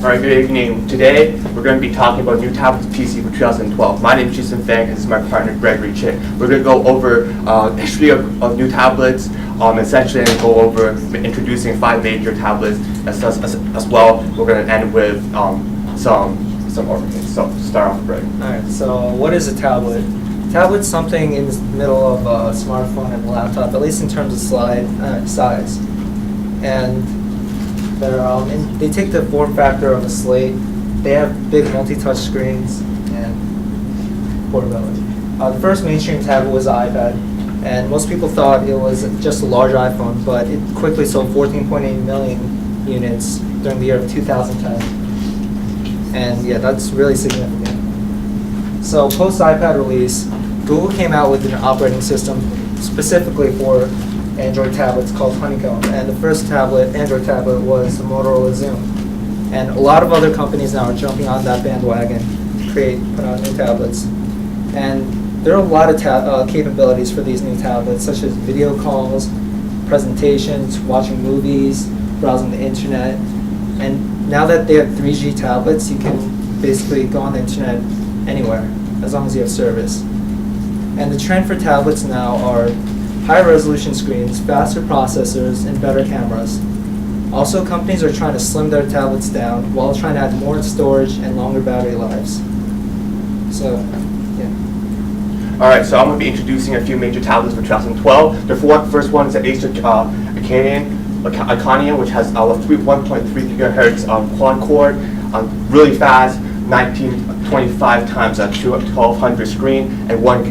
All right, good evening. Today, we're going to be talking about new tablets PC for 2012. My name is Jason Fang, and this is my partner, Gregory Chick. We're going to go over history of new tablets, essentially, and go over introducing 5 major tablets as well. We're going to end with some overviews. So, start off, Greg. All right, so what is a tablet? Tablet's something in the middle of a smartphone and a laptop, at least in terms of size. And they take the form factor of a slate. They have big multi-touch screens and portability. The first mainstream tablet was the iPad, and most people thought it was just a large iPhone, but it quickly sold 14.8 million units during the year of 2010. And yeah, that's really significant. So post iPad release, Google came out with an operating system specifically for Android tablets called Honeycomb, and the first Android tablet was the Motorola Zoom. And a lot of other companies now are jumping on that bandwagon to put out new tablets. And there are a lot of capabilities for these new tablets, such as video calls, presentations, watching movies, browsing the internet. And now that they have 3G tablets, you can basically go on the internet anywhere, as long as you have service. And the trend for tablets now are higher resolution screens, faster processors, and better cameras. Also, companies are trying to slim their tablets down while trying to add more storage and longer battery lives. So, yeah. All right, so I'm going to be introducing a few major tablets for 2012. The first one is the Acer Iconium, which has 1.3 gigahertz quad core, really fast, 1925 times 1200 screen, and 1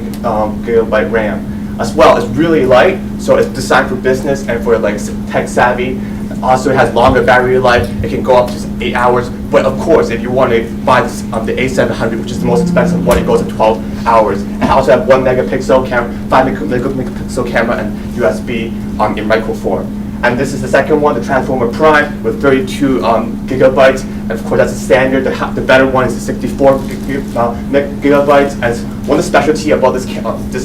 gigabyte RAM. As well, it's really light, so it's designed for business and for like tech savvy. Also, it has longer battery life. It can go up to 8 hours. But of course, if you want to buy this, the A700, which is the most expensive one, it goes to 12 hours. And it also has 1 megapixel camera, 5 megapixel camera, and USB in micro form. And this is the second one, the Transformer Prime, with 32 gigabytes. And of course, that's the standard. The better one is the 64 gigabytes. And one of the specialty about this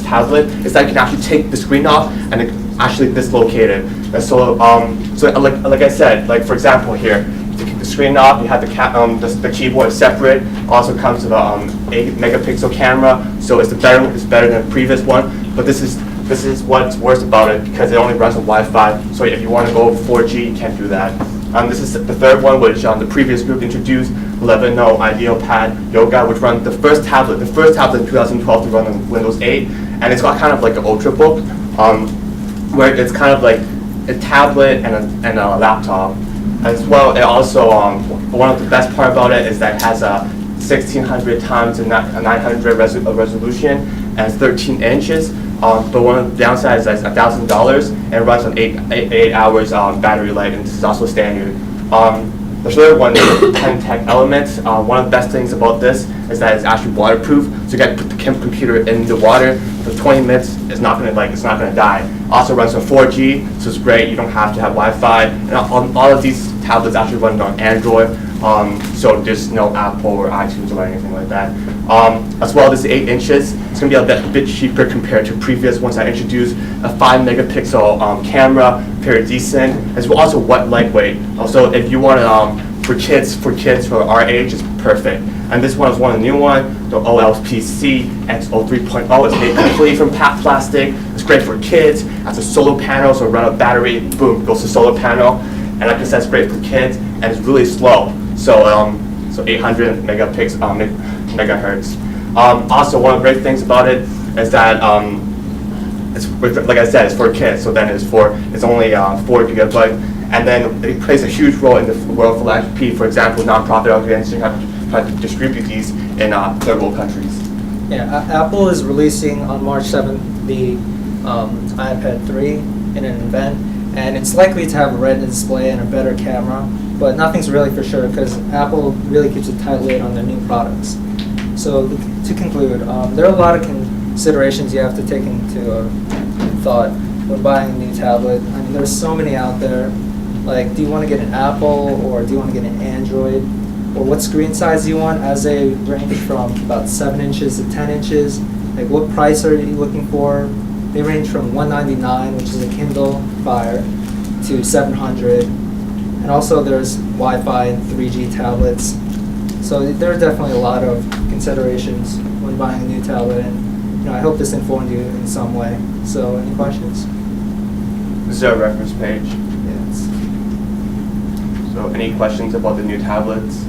tablet is that you can actually take the screen off and it actually dislocate it. And so, like I said, like for example here, to keep the screen off, you have the keyboard is separate. Also comes with a 8 megapixel camera, so it's better than the previous one. But this is what's worse about it, because it only runs on Wi-Fi. So if you want to go over 4G, you can't do that. This is the third one, which the previous group introduced, Lenovo IdealPad Yoga, which runs the first tablet in 2012 to run on Windows 8, and it's got kind of like an ultrabook, where it's kind of like a tablet and a laptop. As well, it also one of the best part about it is that it has a 1600 times 900 resolution and it's 13 inches. But one of the downsides is $1,000 and it runs on 8 hours battery life, and this is also standard. The third one is Tech Elements. One of the best things about this is that it's actually waterproof. So you can put the computer in the water for 20 minutes. It's not gonna die. Also runs on 4G, so it's great. You don't have to have Wi-Fi. And all of these tablets actually run on Android. So there's no Apple or iTunes or anything like that. As well, this is 8 inches. It's going to be a bit cheaper compared to previous ones I introduced. A 5 megapixel camera, very decent. It's also lightweight. Also, if you want for kids who are our age, it's perfect. And this one is one of the new one, the OLPC X03.0. It's made completely from plastic. It's great for kids. It has a solar panel, so run a battery, boom, goes to solar panel. And like I said, it's great for kids, and it's really slow. So 800 megahertz. Also, one of the great things about it is that it's, like I said, it's for kids. So then it's only 4 gigabytes, and then it plays a huge role in the world of philanthropy. For example, nonprofit organizations have tried to distribute these in third world countries. Yeah, Apple is releasing on March 7th the iPad 3 in an event, and it's likely to have a Retina display and a better camera. But nothing's really for sure, because Apple really keeps a tight lid on their new products. So to conclude, there are a lot of considerations you have to take into thought when buying a new tablet. I mean, there's so many out there. Like, do you want to get an Apple, or do you want to get an Android? Or what screen size do you want, as they range from about 7 inches to 10 inches. Like, what price are you looking for? They range from $199, which is a Kindle Fire, to $700. And also there's Wi-Fi and 3G tablets. So there are definitely a lot of considerations when buying a new tablet, and I hope this informed you in some way. So any questions? This is our reference page. Yes. So any questions about the new tablets?